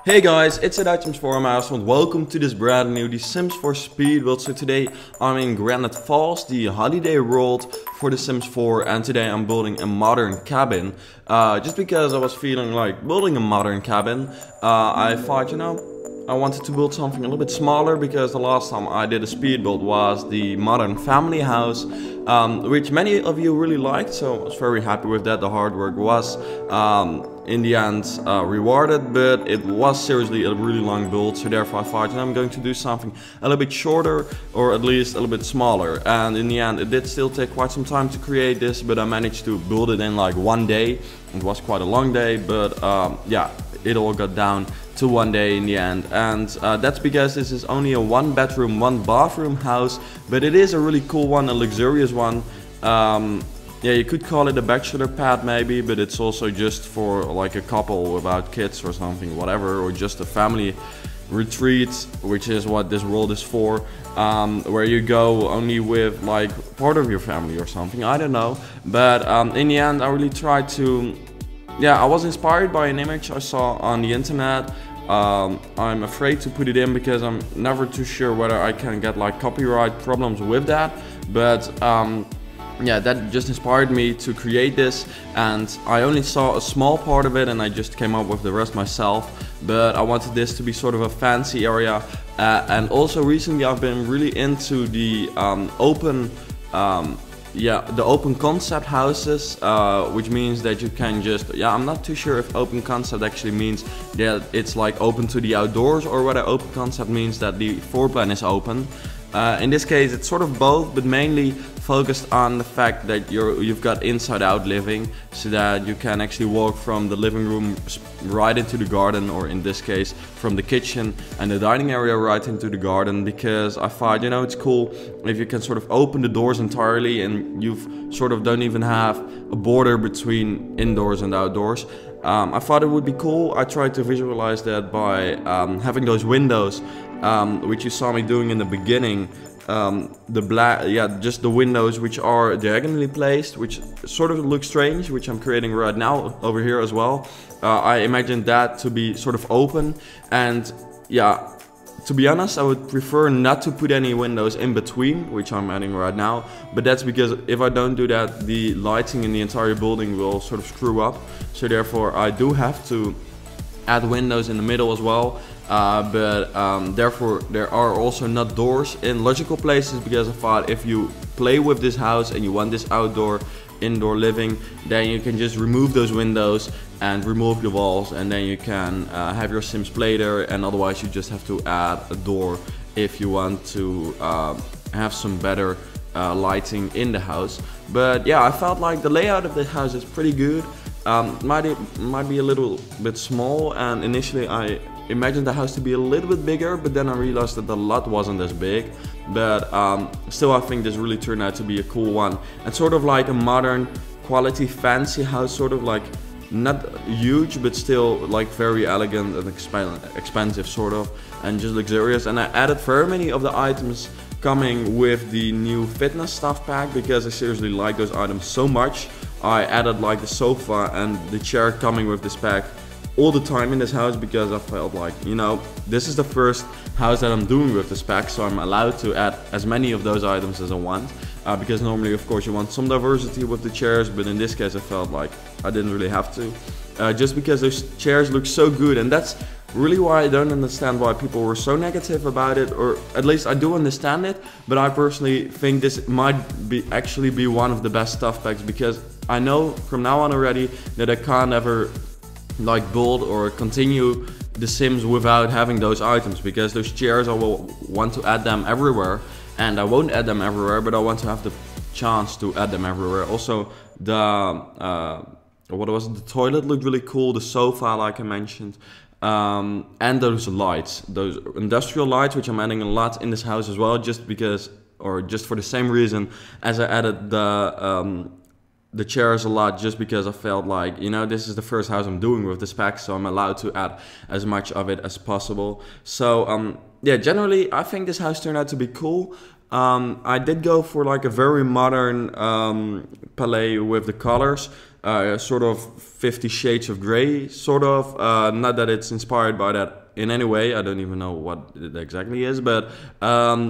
Hey guys, it's Items for and welcome to this brand new The Sims 4 speed build. So today I'm in Granite Falls, the holiday world for The Sims 4, and today I'm building a modern cabin. Just because I was feeling like building a modern cabin, I thought, I wanted to build something a little bit smaller because the last time I did a speed build was the modern family house, which many of you really liked, so I was very happy with that. The hard work was in the end rewarded, but it was seriously a really long build, so therefore I thought I'm going to do something a little bit shorter, or at least a little bit smaller. And in the end it did still take quite some time to create this, but I managed to build it in like one day. It was quite a long day, but yeah, it all got down to one day in the end. And that's because this is only a 1-bedroom, 1-bathroom house, but it is a really cool one, a luxurious one. Yeah, you could call it a bachelor pad maybe, but it's also just for like a couple without kids or something, whatever, or just a family retreat, which is what this world is for, where you go only with like part of your family or something, I don't know. But in the end I really tried to, yeah, I was inspired by an image I saw on the internet. I'm afraid to put it in because I'm never too sure whether I can get like copyright problems with that, but yeah, that just inspired me to create this, and I only saw a small part of it and I just came up with the rest myself. But I wanted this to be sort of a fancy area, and also recently I've been really into the open concept houses, which means that you can just, I'm not too sure if open concept actually means that it's like open to the outdoors, or whether open concept means that the floor plan is open. In this case it's sort of both, but mainly focused on the fact that you've got inside out living, so that you can actually walk from the living room right into the garden, or in this case from the kitchen and the dining area right into the garden. Because I thought, it's cool if you can sort of open the doors entirely and you've sort of don't even have a border between indoors and outdoors. I thought it would be cool. I tried to visualize that by having those windows, which you saw me doing in the beginning. Just the windows which are diagonally placed, which sort of looks strange, which I'm creating right now over here as well. I imagined that to be sort of open, and yeah, to be honest, I would prefer not to put any windows in between, which I'm adding right now. But that's because if I don't do that, the lighting in the entire building will sort of screw up. So therefore I do have to add windows in the middle as well. Therefore there are also not doors in logical places, because I thought if you play with this house and you want this indoor living, then you can just remove those windows and remove the walls, and then you can have your Sims play there. And otherwise you just have to add a door if you want to have some better lighting in the house. But yeah, I felt like the layout of the house is pretty good. Might be a little bit small, and initially I imagined the house to be a little bit bigger, but then I realized that the lot wasn't as big. But still I think this really turned out to be a cool one, and sort of like a modern quality fancy house, sort of like not huge but still like very elegant and expensive sort of, and just luxurious. And I added very many of the items coming with the new fitness stuff pack, because I seriously like those items so much. I added like the sofa and the chair coming with this pack all the time in this house, because I felt like, this is the first house that I'm doing with this pack, so I'm allowed to add as many of those items as I want. Because normally of course you want some diversity with the chairs, but in this case I felt like I didn't really have to, just because those chairs look so good. And that's really why I don't understand why people were so negative about it, or at least I do understand it, but I personally think this might actually be one of the best stuff packs, because I know from now on already that I can't ever like build or continue The Sims without having those items, because those chairs I will want to add them everywhere, and I won't add them everywhere, but I want to have the chance to add them everywhere. Also the the toilet looked really cool, the sofa like I mentioned, and those lights, those industrial lights, which I'm adding a lot in this house as well, just because, or just for the same reason as I added the chairs a lot, just because I felt like, this is the first house I'm doing with this pack, so I'm allowed to add as much of it as possible. So yeah, generally I think this house turned out to be cool. I did go for like a very modern palette with the colors. sort of 50 Shades of Grey, sort of. Not that it's inspired by that in any way. I don't even know what it exactly is, but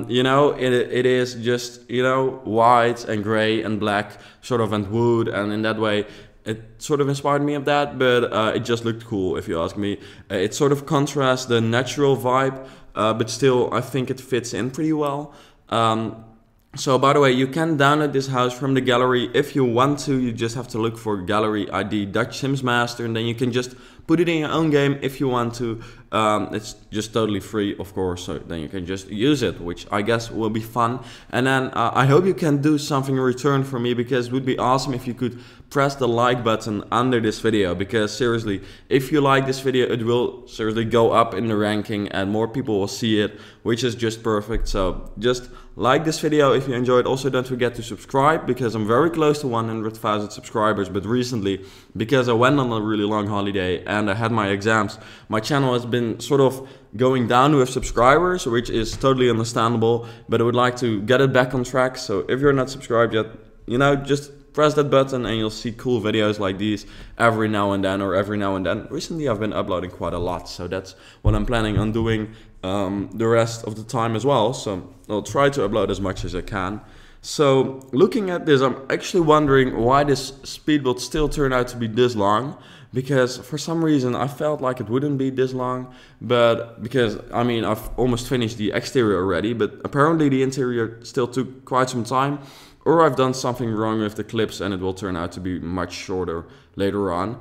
you know, it is just, you know, white and gray and black, sort of, and wood, and in that way it sort of inspired me of that, but it just looked cool, if you ask me. It sort of contrasts the natural vibe, but still I think it fits in pretty well. So by the way, you can download this house from the gallery if you want to. You just have to look for gallery ID Dutch Sims Master, and then you can just put it in your own game if you want to. It's just totally free, of course, so then you can just use it, which I guess will be fun. And then I hope you can do something in return for me, because it would be awesome if you could press the like button under this video, because seriously, if you like this video, it will seriously go up in the ranking and more people will see it, which is just perfect. So just like this video if you enjoyed. Also, don't forget to subscribe, because I'm very close to 100,000 subscribers, but recently, because I went on a really long holiday and I had my exams, my channel has been sort of going down with subscribers, which is totally understandable, but I would like to get it back on track. So if you're not subscribed yet, you know, just press that button and you'll see cool videos like these every now and then, or every now and then. Recently I've been uploading quite a lot, so that's what I'm planning on doing the rest of the time as well. So I'll try to upload as much as I can. So looking at this, I'm actually wondering why this speed build still turned out to be this long, because for some reason I felt like it wouldn't be this long, but because, I mean, I've almost finished the exterior already, but apparently the interior still took quite some time, or I've done something wrong with the clips and it will turn out to be much shorter later on.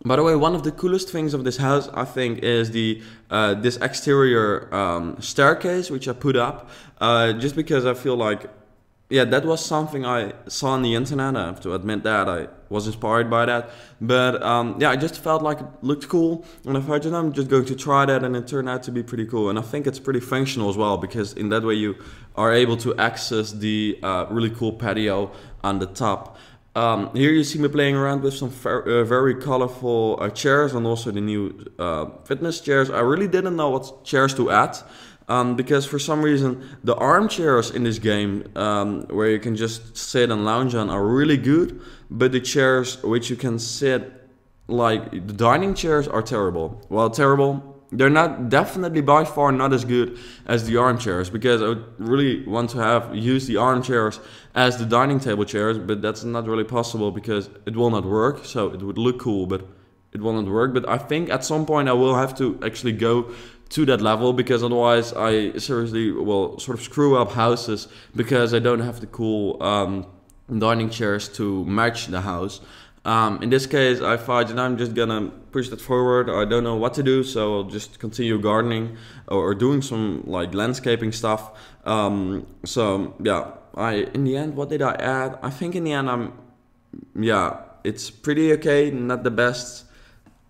By the way, one of the coolest things of this house, I think, is the this exterior staircase which I put up, just because I feel like, yeah, that was something I saw on the internet. I have to admit that I was inspired by that, but yeah, I just felt like it looked cool, and I thought, you know, I'm just going to try that, and it turned out to be pretty cool. And I think it's pretty functional as well, because in that way you are able to access the really cool patio on the top. Here you see me playing around with some very colorful chairs, and also the new fitness chairs. I really didn't know what chairs to add, because for some reason the armchairs in this game, where you can just sit and lounge on, are really good, but the chairs which you can sit, like the dining chairs, are terrible. Well, terrible. They're not, definitely by far not as good as the armchairs, because I would really want to use the armchairs as the dining table chairs, but that's not really possible because it will not work. So it would look cool, but it will not work. But I think at some point I will have to actually go to that level, because otherwise I seriously will sort of screw up houses, because I don't have the cool dining chairs to match the house. In this case, I thought, you know, I'm just gonna push that forward. I don't know what to do, so I'll just continue gardening or doing some like landscaping stuff. So yeah, in the end, what did I add? I think in the end, yeah, it's pretty okay, not the best.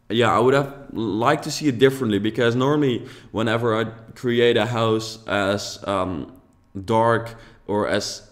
Yeah, I would have liked to see it differently, because normally whenever I create a house as dark or as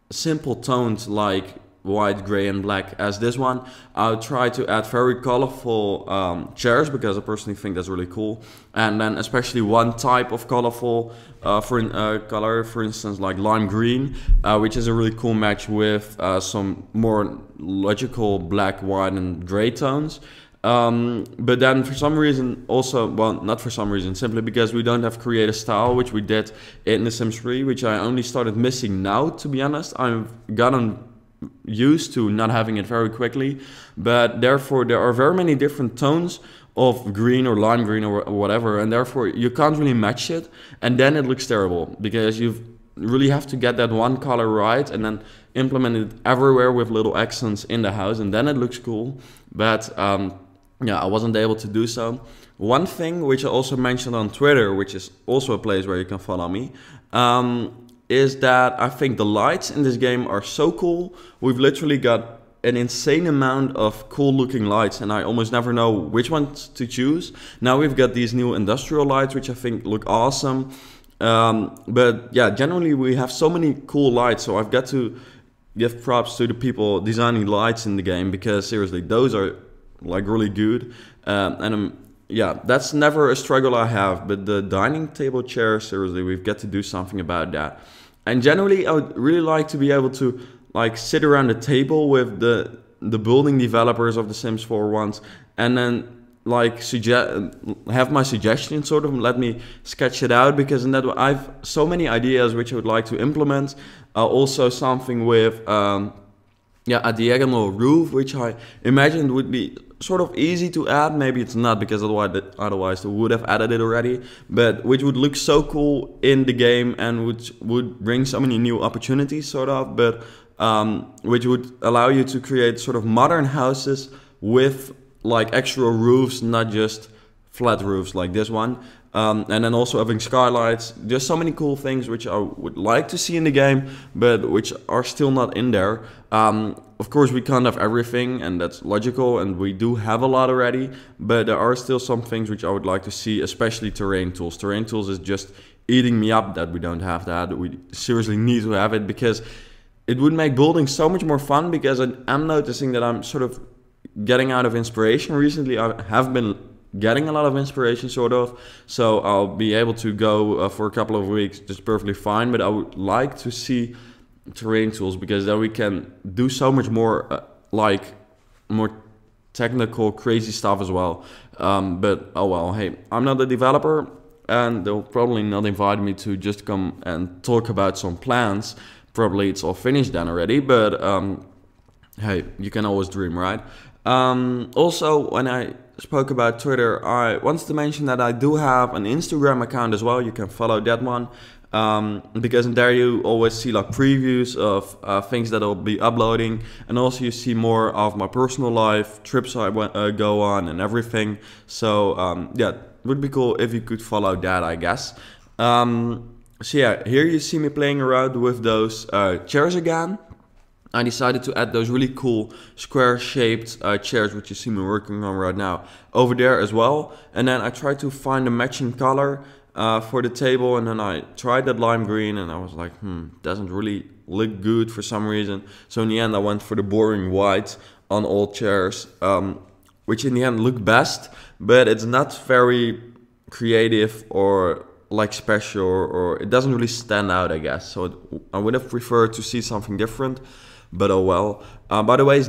simple toned, like white, gray and black as this one, I'll try to add very colorful chairs, because I personally think that's really cool. And then especially one type of colorful color, for instance, like lime green, which is a really cool match with some more logical black, white and gray tones. But then for some reason also, well, not for some reason, simply because we don't have create a style, which we did in The Sims 3, which I only started missing now, to be honest. I've gotten used to not having it very quickly, but therefore there are very many different tones of green or lime green or whatever, and therefore you can't really match it, and then it looks terrible, because you really have to get that one color right and then implement it everywhere with little accents in the house, and then it looks cool. But yeah, I wasn't able to do so. One thing which I also mentioned on Twitter, which is also a place where you can follow me, is that I think the lights in this game are so cool. We've literally got an insane amount of cool looking lights, and I almost never know which ones to choose. Now we've got these new industrial lights, which I think look awesome. But yeah, generally we have so many cool lights, so I've got to give props to the people designing lights in the game, because seriously, those are like really good. Yeah, that's never a struggle I have, but the dining table chair, seriously, we've got to do something about that. And generally, I would really like to be able to like sit around the table with the the building developers of the Sims 4 ones, and then like have my suggestions, sort of let me sketch it out, because in that way I've so many ideas which I would like to implement. Also something with a diagonal roof, which I imagined would be sort of easy to add. Maybe it's not, because otherwise they would have added it already, but which would look so cool in the game and which would bring so many new opportunities, sort of, but which would allow you to create sort of modern houses with like extra roofs, not just flat roofs like this one. And then also having skylights. There's so many cool things which I would like to see in the game, but which are still not in there. Of course, we can't have everything, and that's logical, and we do have a lot already, but there are still some things which I would like to see, especially terrain tools. Terrain tools is just eating me up that we don't have that. We seriously need to have it, because it would make building so much more fun, because I'm noticing that I'm sort of getting out of inspiration recently. I have been getting a lot of inspiration, sort of, so I'll be able to go for a couple of weeks just perfectly fine, but I would like to see terrain tools, because then we can do so much more like more technical crazy stuff as well. But oh well, hey, I'm not a developer, and they'll probably not invite me to just come and talk about some plans. Probably it's all finished then already, but hey, you can always dream, right? Also, when I spoke about Twitter, I wanted to mention that I do have an Instagram account as well. You can follow that one, because in there you always see like previews of things that I'll be uploading, and also you see more of my personal life, trips I go on and everything. So yeah, it would be cool if you could follow that, I guess. So yeah, here you see me playing around with those chairs again. I decided to add those really cool square-shaped chairs, which you see me working on right now, over there as well. And then I tried to find a matching color for the table, and then I tried that lime green, and I was like, doesn't really look good for some reason. So in the end, I went for the boring white on all chairs, which in the end looked best, but it's not very creative or like special, or it doesn't really stand out, I guess. So I would have preferred to see something different, but oh well. By the way,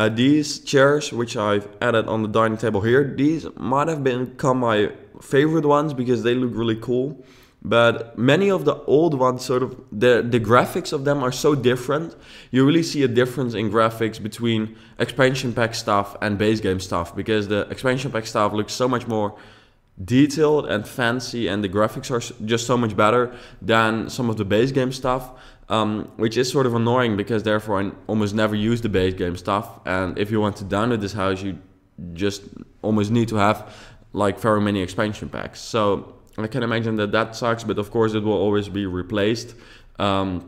these chairs which I've added on the dining table here, these might have become my favorite ones because they look really cool. But many of the old ones, sort of the graphics of them are so different. You really see a difference in graphics between expansion pack stuff and base game stuff, because the expansion pack stuff looks so much more detailed and fancy, and the graphics are just so much better than some of the base game stuff, which is sort of annoying, because therefore I almost never use the base game stuff. And if you want to download this house, you just almost need to have like very many expansion packs. So I can imagine that sucks, but of course it will always be replaced, and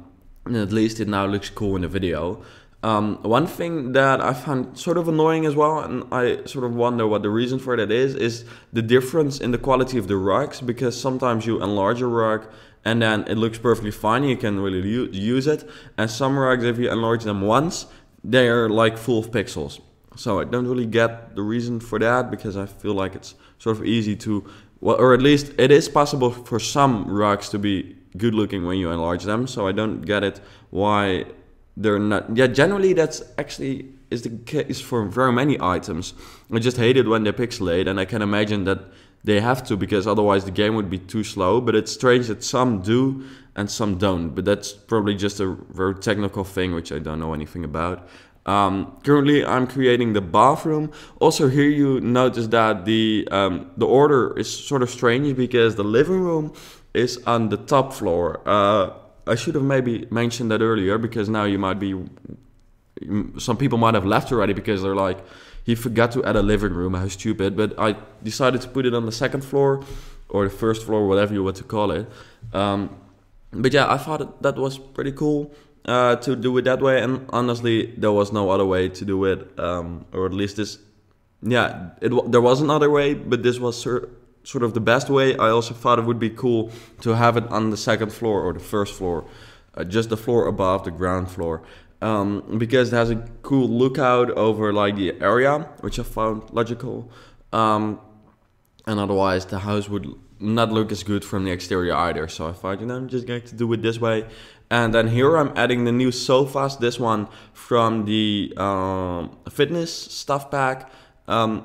at least it now looks cool in the video. One thing that I found sort of annoying as well, and I sort of wonder what the reason for that is the difference in the quality of the rugs, because sometimes you enlarge a rug and then it looks perfectly fine, you can really use it, and some rugs, if you enlarge them once, they are like full of pixels. So I don't really get the reason for that, because I feel like it's sort of easy to, well, or at least it is possible for some rugs to be good looking when you enlarge them, so I don't get it why they're not. Yeah, generally that's actually is the case for very many items. I just hate it when they pixelate, and I can imagine that they have to, because otherwise the game would be too slow. But it's strange that some do and some don't, but that's probably just a very technical thing which I don't know anything about. Currently I'm creating the bathroom. Also here you notice that the order is sort of strange, because the living room is on the top floor. I should have maybe mentioned that earlier, because now some people might have left already because they're like, he forgot to add a living room, how stupid. But I decided to put it on the second floor, or the first floor, whatever you want to call it. But yeah, I thought that was pretty cool to do it that way, and honestly there was no other way to do it, or at least this, yeah, there was another way, but this was sort of the best way. I also thought it would be cool to have it on the second floor or the first floor, just the floor above the ground floor, because it has a cool lookout over like the area, which I found logical, and otherwise the house would not look as good from the exterior either. So I thought, you know, I'm just going to do it this way. And then here I'm adding the new sofas. This one from the fitness stuff pack,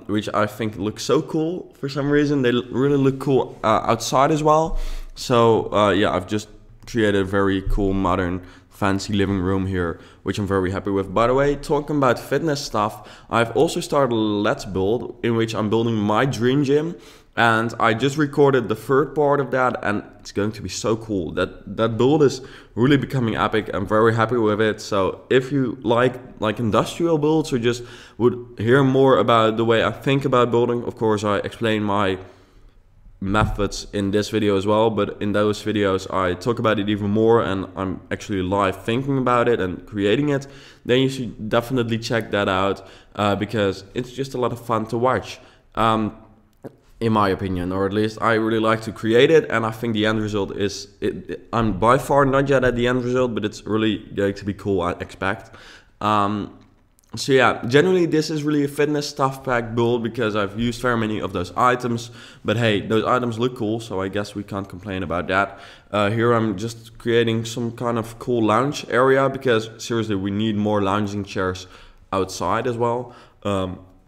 which I think looks so cool for some reason. They really look cool outside as well. So yeah, I've just created a very cool, modern, fancy living room here, which I'm very happy with. By the way, talking about fitness stuff, I've also started a Let's Build in which I'm building my dream gym. And I just recorded the third part of that, and it's going to be so cool. That build is really becoming epic. I'm very happy with it. So if you like industrial builds or just would hear more about the way I think about building, of course I explain my methods in this video as well, but in those videos I talk about it even more, and I'm actually live thinking about it and creating it. Then you should definitely check that out because it's just a lot of fun to watch. In my opinion, or at least I really like to create it, and I think the end result is, I'm by far not yet at the end result, but it's really going to be cool, I expect. So yeah, generally this is really a fitness stuff pack build because I've used very many of those items, but hey, those items look cool, so I guess we can't complain about that. Here I'm just creating some kind of cool lounge area because seriously we need more lounging chairs outside as well.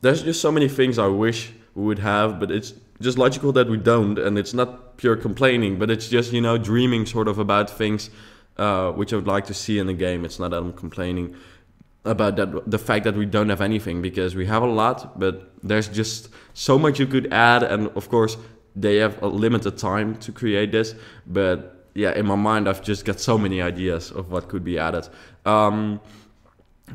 There's just so many things I wish we would have, but it's just logical that we don't, and it's not pure complaining, but it's just, you know, dreaming sort of about things which I would like to see in the game. It's not that I'm complaining about that, the fact that we don't have anything, because we have a lot, but there's just so much you could add, and of course they have a limited time to create this, but yeah, in my mind I've just got so many ideas of what could be added. So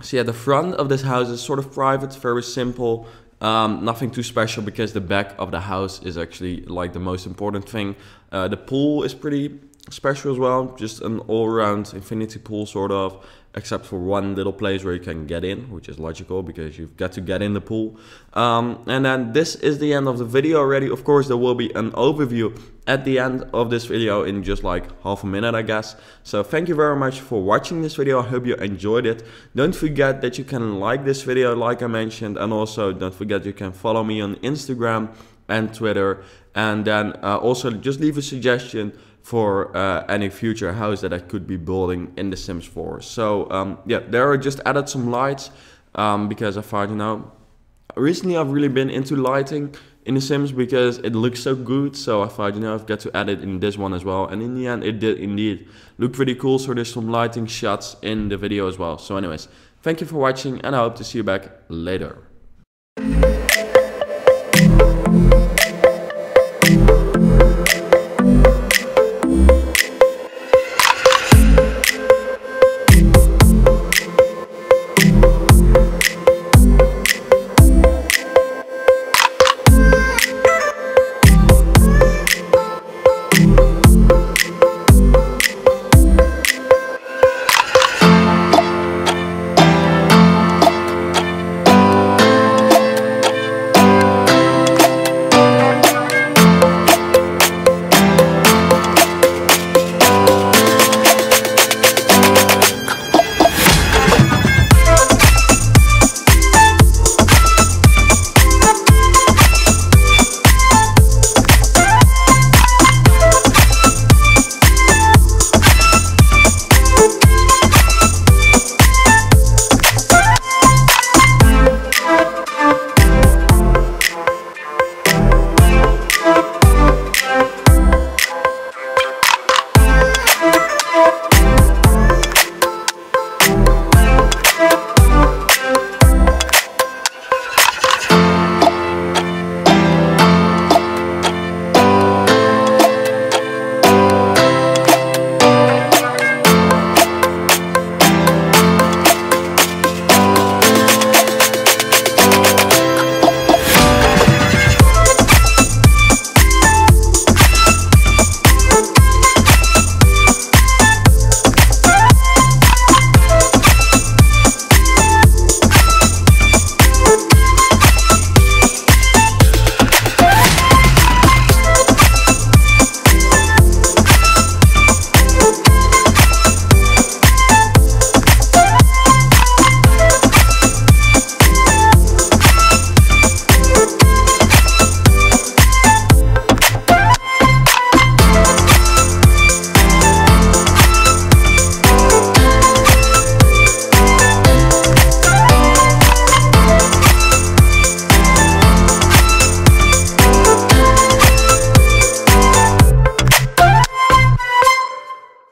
yeah, the front of this house is sort of private, very simple. Nothing too special because the back of the house is actually like the most important thing. The pool is pretty special as well, just an all-around infinity pool sort of, except for one little place where you can get in, which is logical because you've got to get in the pool. And then this is the end of the video already. Of course there will be an overview at the end of this video in just like half a minute, I guess. So thank you very much for watching this video. I hope you enjoyed it. Don't forget that you can like this video like I mentioned, and also don't forget you can follow me on Instagram and Twitter, and then also just leave a suggestion for any future house that I could be building in The Sims 4. So yeah, there I just added some lights because I thought, you know, recently I've really been into lighting in The Sims because it looks so good. So I thought, you know, I've got to add it in this one as well. And in the end, it did indeed look pretty cool. So there's some lighting shots in the video as well. So anyways, thank you for watching, and I hope to see you back later.